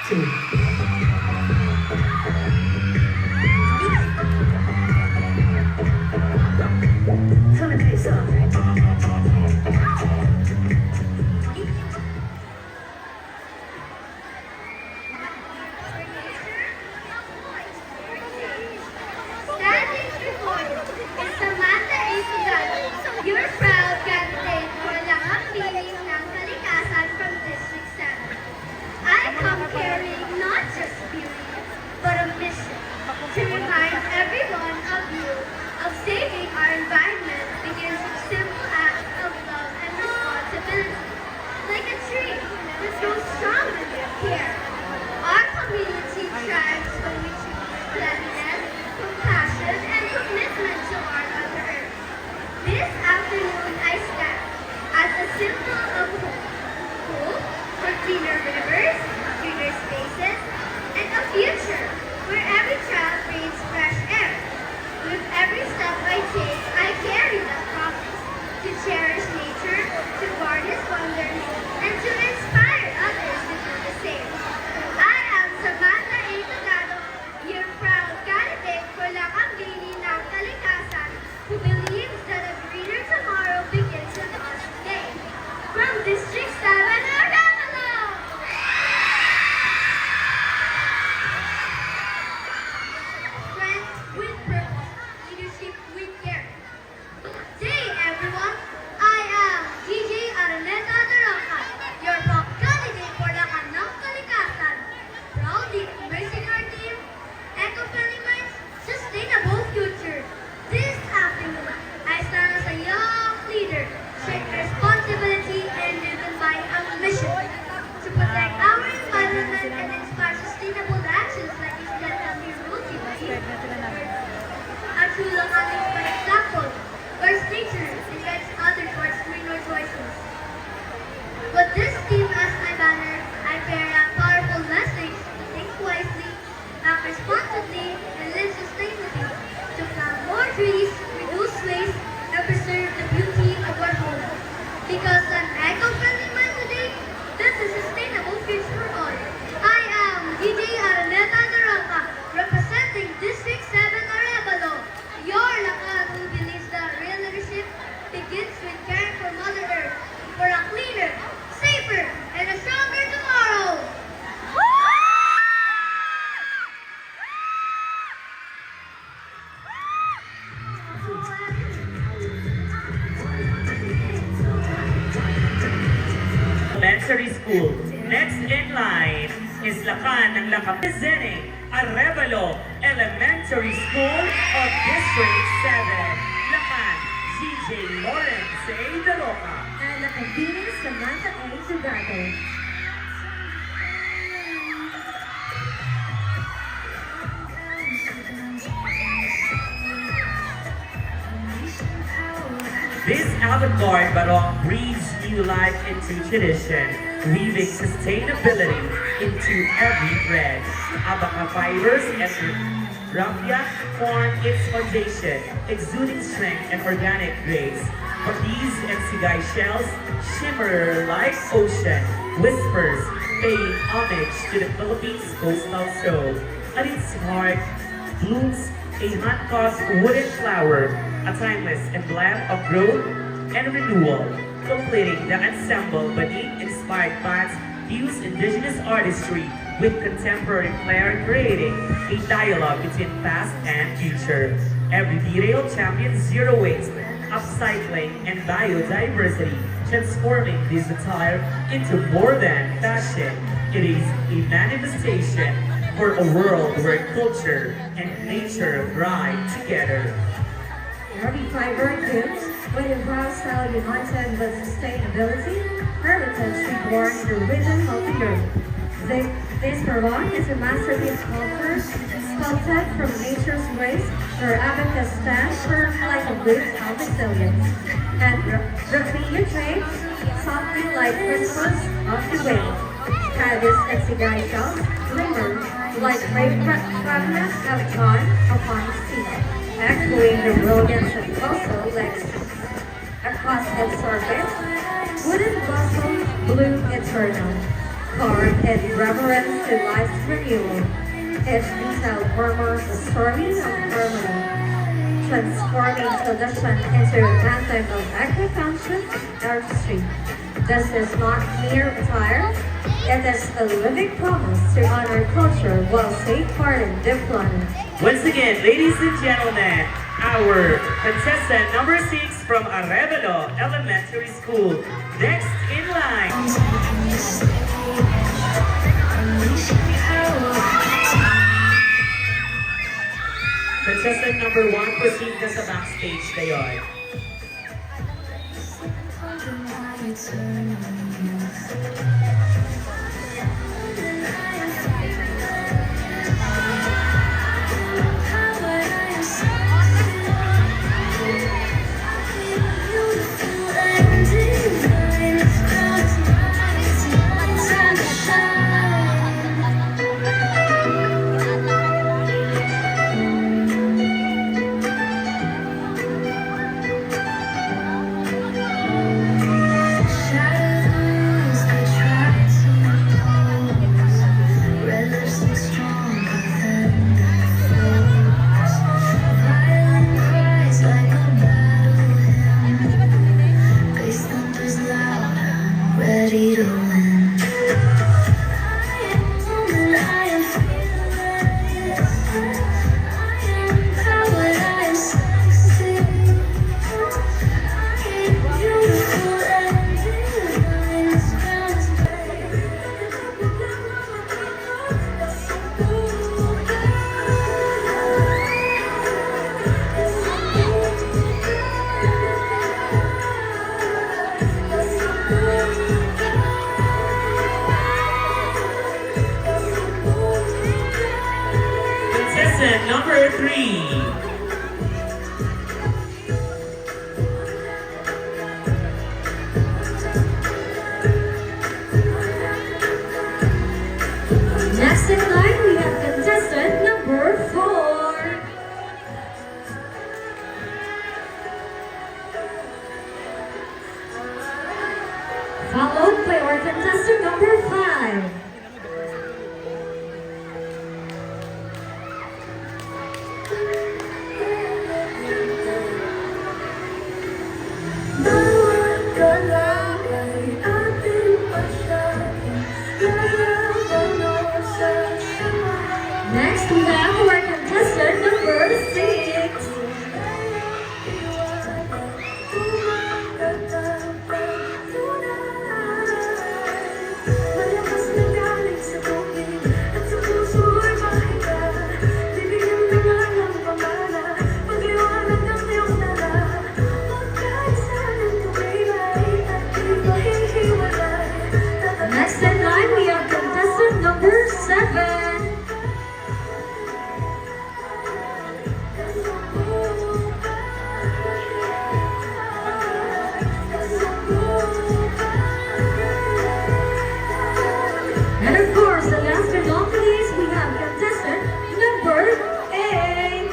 two. Coming face up. Standing before you is Samantha A. Sugano, your proud candidate for Langak Piling ng Kalikasan from District 7. I come carrying not just beauty, but a mission to remind every one of you of saving our environment begins with simple acts of love and responsibility. Like a tree that grows stronger with care. Our community thrives when we choose cleanliness, compassion, and commitment to our Mother Earth. This afternoon, I stand as a symbol of hope. Hope for cleaner rivers, greener spaces, and a future where every child breathes fresh air. With every step I take, I carry the promise to cherish nature, to guard its wonders, and to inspire others to do the same. I am Samantha A. Togado, your proud candidate for Lakambini ng Kalikasan, who believes that a greener tomorrow begins with us today. From District 7, Arevalo! Strength with purpose, leadership with care. Hey everyone, I am DJ Araneta Naranca, your proud candidate for the Kanang Kalikasan. Proudly embracing our team, eco-friendly minds, sustainable future. This afternoon, I stand as a young leader, shaped by responsibility and driven by a mission to protect our environment and inspire sustainable actions like this that can be rooted in at Tulang ating for example, guards nature and guides others towards greener choices. With this theme as my banner, I bear a powerful message to think wisely, act responsibly, and live sustainably, to plant more trees, reduce waste, and preserve the beauty of our home. Because an eco-friendly mind today, that's a sustainable future for all. I am DJ Araneta Naranca, representing District 7 Arevalo, your lakan who believes that real leadership begins with caring for Mother Earth, for a cleaner, safer, and a stronger tomorrow. Elementary School. Next in line is Lakan ng Lakam presenting Arevalo Elementary School of District 7. Lakan, GJ Lawrence A. Daroca. And Lakambini Samantha A. Sugano. This avant-garde barong breathes new life into tradition, weaving sustainability into every thread. Abaca fibers and raffia form its foundation, exuding strength and organic grace. Ortiz and Sigay shells shimmer like ocean, whispers paying homage to the Philippines coastal soul. At its heart blooms a hand-carved wooden flower, a timeless emblem of growth and renewal, completing the ensemble beneath inspired bands fuse indigenous artistry with contemporary flair, creating a dialogue between past and future. Every detail champions zero waste, upcycling, and biodiversity, transforming this attire into more than fashion. It is a manifestation for a world where culture and nature thrive together. Every fiber gives, with a broad style united with sustainability, heritage reborn in the rhythm of the earth. This barong is a masterpiece sculpture, sculpted from nature's waste, where abacus stands firm like a bridge of resilience, and raffia drapes softly like Christmas of the wind. Caddies and cigar shells glimmer like fragments of dawn upon the sea, echoing the brilliance of coastal legacy. Across its surface, wooden blossoms bloom eternal, carved in reverence to life's renewal. Each detail murmurs a story of harmony, transforming tradition into an anthem of eco-conscious artistry. This is not mere attire, it is a living promise to honor culture while safeguarding the planet. Once again, ladies and gentlemen, our contestant number 6 from Arevalo Elementary School. Next in line. Contestant number 1, proceed na sa backstage kayo. Ready to win. I am fearless. I am powered. I am sexy. I am beautiful and divine. This ground's Contestant number 3. Next in line, we have contestant number 4. Followed by our contestant number 5. Next, we have our contestant number 6. Next in line, we have contestant number 7. And of course, the last but not least, we have contestant number 8.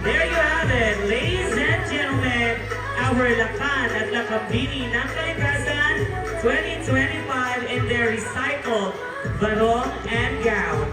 There you have it, ladies and gentlemen, our Lakan at Lakambini ng Kalikasan 2025 in their recycled barong and gown.